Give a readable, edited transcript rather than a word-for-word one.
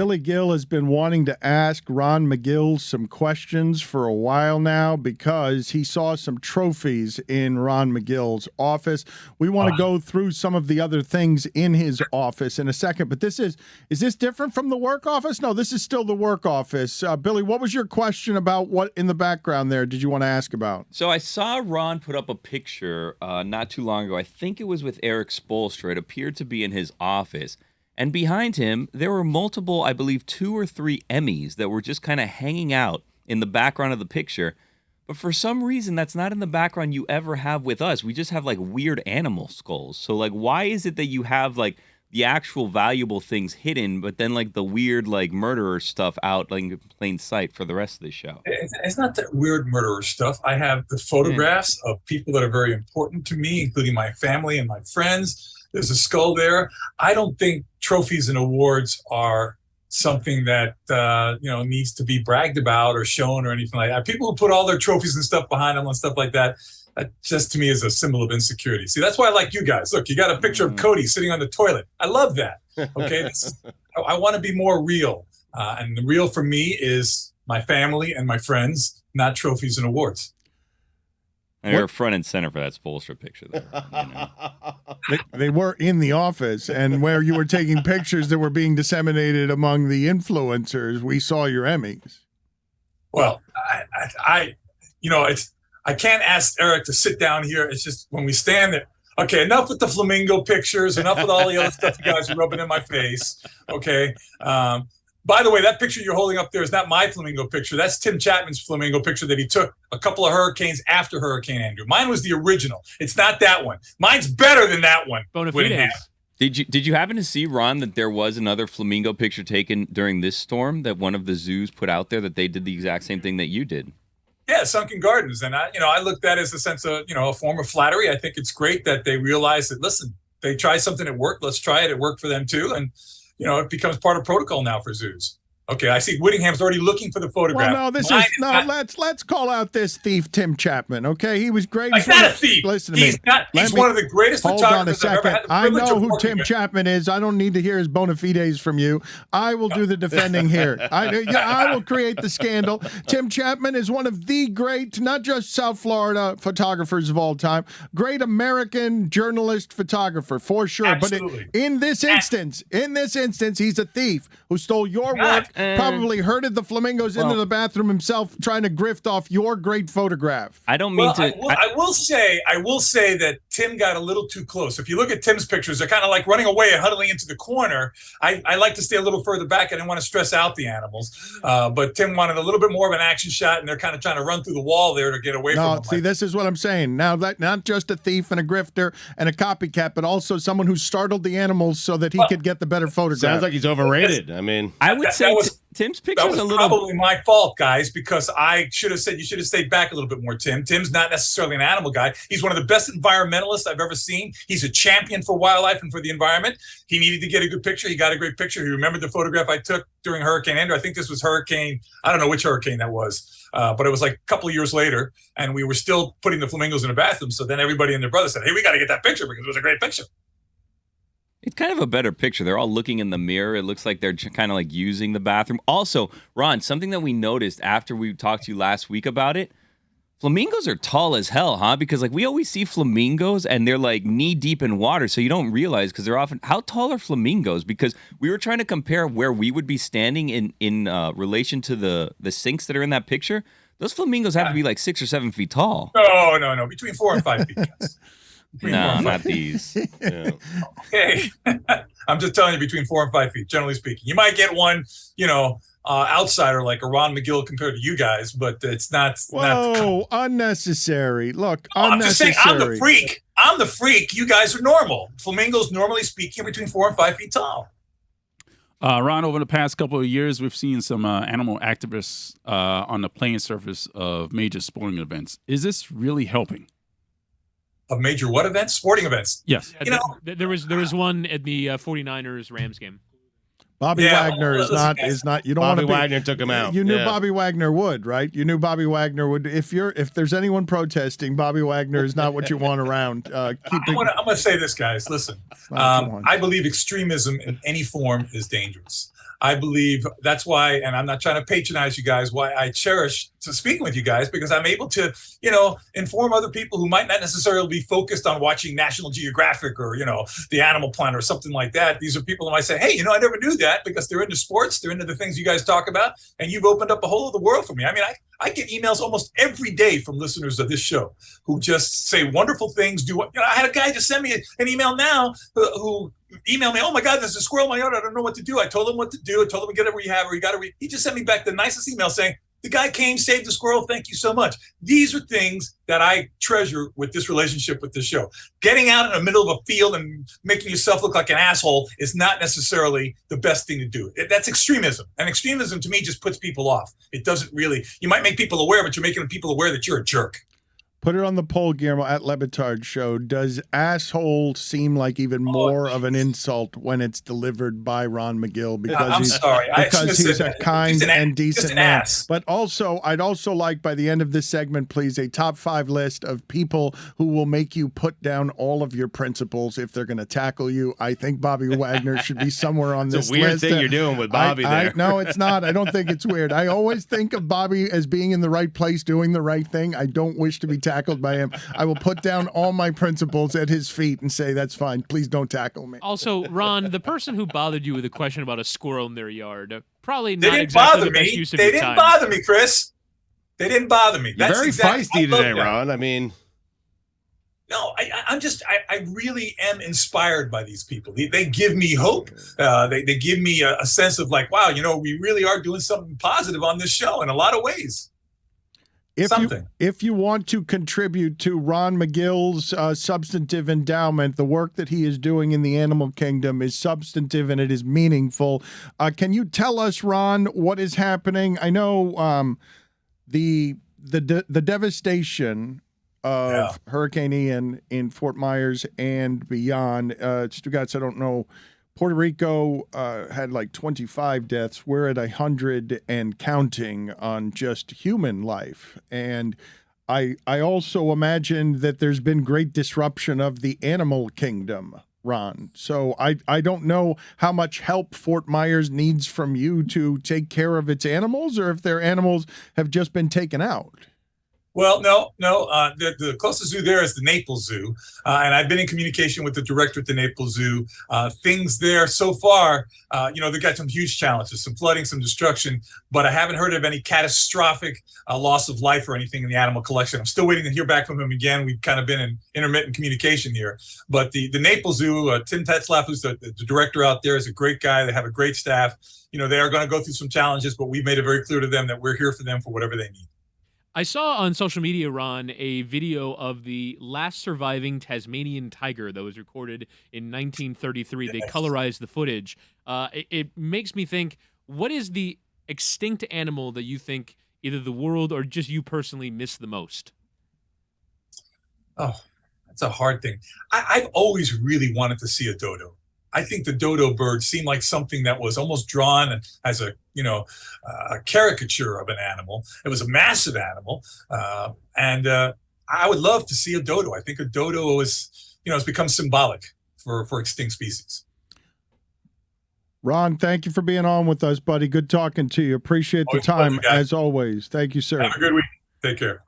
Billy Gill has been wanting to ask Ron Magill some questions for a while now because he saw some trophies in Ron Magill's office. We want to go through some of the other things in his office in a second, but is this different from the work office? No, this is still the work office. Billy, what was your question about what in the background there did you want to ask about? So I saw Ron put up a picture not too long ago. I think it was with Eric Spoelstra. It appeared to be in his office. And behind him, there were multiple, I believe, 2 or 3 Emmys that were just kind of hanging out in the background of the picture. But for some reason, that's not in the background you ever have with us. We just have, like, weird animal skulls. So, like, why is it that you have, like, the actual valuable things hidden, but then, like, the weird, like, murderer stuff out, like, in plain sight for the rest of the show? It's not that weird murderer stuff. I have the photographs of people that are very important to me, including my family and my friends. There's a skull there. I don't think trophies and awards are something that needs to be bragged about or shown or anything like that. People who put all their trophies and stuff behind them and stuff like that, that just to me is a symbol of insecurity. See, that's why I like you guys. Look, you got a picture of Cody sitting on the toilet. I love that. Okay, I want to be more real, and the real for me is my family and my friends, not trophies and awards. You're front and center for that Spoelstra picture there. You know? They were in the office, and where you were taking pictures that were being disseminated among the influencers, we saw your Emmys. Well, I can't ask Eric to sit down here. It's just when we stand there. Okay, enough with the flamingo pictures. Enough with all the other stuff you guys are rubbing in my face. Okay. By the way, that picture you're holding up there is not my flamingo picture. That's Tim Chapman's flamingo picture that he took a couple of hurricanes after Hurricane Andrew. Mine was the original. It's not that one. Mine's better than that one. Did you happen to see, Ron, that there was another flamingo picture taken during this storm that one of the zoos put out there that they did the exact same thing that you did? Yeah, Sunken Gardens. And I looked at it as a sense of, a form of flattery. I think it's great that they realize that, listen, they tried something that worked. Let's try it. It worked for them too. And it becomes part of protocol now for zoos. Okay, I see Whittingham's already looking for the photograph. Well, let's call out this thief, Tim Chapman. Okay, he was great. He's not a thief. Listen to me. He's one of the greatest photographers I've ever had the privilege of I know who working Tim with. Chapman is. I don't need to hear his bona fides from you. I will do the defending here. I will create the scandal. Tim Chapman is one of the great, not just South Florida photographers of all time, great American journalist photographer for sure. Absolutely. But in this instance, he's a thief who stole your work. Probably herded the flamingos into the bathroom himself, trying to grift off your great photograph. I don't mean to. I will say that Tim got a little too close. If you look at Tim's pictures, they're kind of like running away and huddling into the corner. I like to stay a little further back. I didn't want to stress out the animals, but Tim wanted a little bit more of an action shot, and they're kind of trying to run through the wall there to get away from him. See, this is what I'm saying. Now, that not just a thief and a grifter and a copycat, but also someone who startled the animals so that he could get the better photograph. Sounds like he's overrated. I mean, I would say Tim's picture is a little. Probably my fault, guys, because I should have said you should have stayed back a little bit more, Tim. Tim's not necessarily an animal guy. He's one of the best environmentalists I've ever seen. He's a champion for wildlife and for the environment. He needed to get a good picture. He got a great picture. He remembered the photograph I took during Hurricane Andrew. I think this was I don't know which hurricane that was, but it was like a couple of years later, and we were still putting the flamingos in a bathroom. So then everybody and their brother said, hey, we got to get that picture because it was a great picture. It's kind of a better picture. They're all looking in the mirror. It looks like they're kind of like using the bathroom. Also, Ron, something that we noticed after we talked to you last week about it, flamingos are tall as hell, huh? Because like we always see flamingos and they're like knee deep in water, so you don't realize because they're often. How tall are flamingos? Because we were trying to compare where we would be standing in relation to the sinks that are in that picture. Those flamingos have to be like 6 or 7 feet tall. No, between 4 and 5 feet. Yes. No, not these. yeah. Okay. I'm just telling you, between 4 and 5 feet, generally speaking. You might get one, outsider like a Ron Magill compared to you guys, but it's not. Whoa, unnecessary. Look, unnecessary. I'm just saying, I'm the freak. You guys are normal. Flamingos, normally speaking, between 4 and 5 feet tall. Ron, over the past couple of years, we've seen some animal activists on the playing surface of major sporting events. Is this really helping? Of major what events? Sporting events. Yes. There was one at the 49ers Rams game. Bobby Wagner is not. You don't want to. Bobby Wagner took him out. You knew Bobby Wagner would, right? You knew Bobby Wagner would. If there's anyone protesting, Bobby Wagner is not what you want around. I'm going to say this, guys. Listen, I believe extremism in any form is dangerous. I believe that's why, and I'm not trying to patronize you guys, why I cherish to speaking with you guys, because I'm able to, inform other people who might not necessarily be focused on watching National Geographic or, the Animal Planet or something like that. These are people who might say, hey, I never knew that, because they're into sports, they're into the things you guys talk about, and you've opened up a whole other world for me. I mean, I get emails almost every day from listeners of this show who just say wonderful things. I had a guy just send me an email now who emailed me, oh my God, there's a squirrel in my yard, I don't know what to do. I told him what to do. I told him to get a rehab, or he just sent me back the nicest email saying, the guy came, saved the squirrel, thank you so much. These are things that I treasure with this relationship with this show. Getting out in the middle of a field and making yourself look like an asshole is not necessarily the best thing to do. That's extremism. And extremism to me just puts people off. It doesn't really, you might make people aware, but you're making people aware that you're a jerk. Put it on the poll, Guillermo, at Le Batard Show. Does asshole seem like even more of an insult when it's delivered by Ron Magill? Because he's a kind and decent man. But also, I'd also like, by the end of this segment, please, a top 5 list of people who will make you put down all of your principles if they're going to tackle you. I think Bobby Wagner should be somewhere on this list. It's a weird thing you're doing with Bobby there. No, it's not. I don't think it's weird. I always think of Bobby as being in the right place, doing the right thing. I don't wish to be tackled by him. I will put down all my principles at his feet and say, that's fine. Please don't tackle me. Also, Ron, the person who bothered you with a question about a squirrel in their yard, probably not exactly the best use of your time. They didn't bother me, Chris. They didn't bother me. You're very feisty today, Ron. I mean... No, I really am inspired by these people. They give me hope. They give me a sense of like, wow, we really are doing something positive on this show in a lot of ways. If you want to contribute to Ron Magill's substantive endowment, the work that he is doing in the animal kingdom is substantive and it is meaningful. Can you tell us, Ron, what is happening? I know the devastation of Hurricane Ian in Fort Myers and beyond. Stugotz, I don't know. Puerto Rico had like 25 deaths. We're at 100 and counting on just human life. And I also imagine that there's been great disruption of the animal kingdom, Ron. So I don't know how much help Fort Myers needs from you to take care of its animals, or if their animals have just been taken out. Well, no. The closest zoo there is the Naples Zoo, and I've been in communication with the director at the Naples Zoo. Things there so far, they've got some huge challenges, some flooding, some destruction, but I haven't heard of any catastrophic loss of life or anything in the animal collection. I'm still waiting to hear back from him again. We've kind of been in intermittent communication here. But the Naples Zoo, Tim Tetzlaff, who's the director out there, is a great guy. They have a great staff. They are going to go through some challenges, but we've made it very clear to them that we're here for them for whatever they need. I saw on social media, Ron, a video of the last surviving Tasmanian tiger that was recorded in 1933. They colorized the footage. It makes me think, what is the extinct animal that you think either the world or just you personally miss the most? Oh, that's a hard thing. I've always really wanted to see a dodo. I think the dodo bird seemed like something that was almost drawn as a caricature of an animal. It was a massive animal, and I would love to see a dodo. I think a dodo has become symbolic for extinct species. Ron, thank you for being on with us, buddy. Good talking to you. Appreciate the time, as always. Thank you, sir. Have a good week. Take care.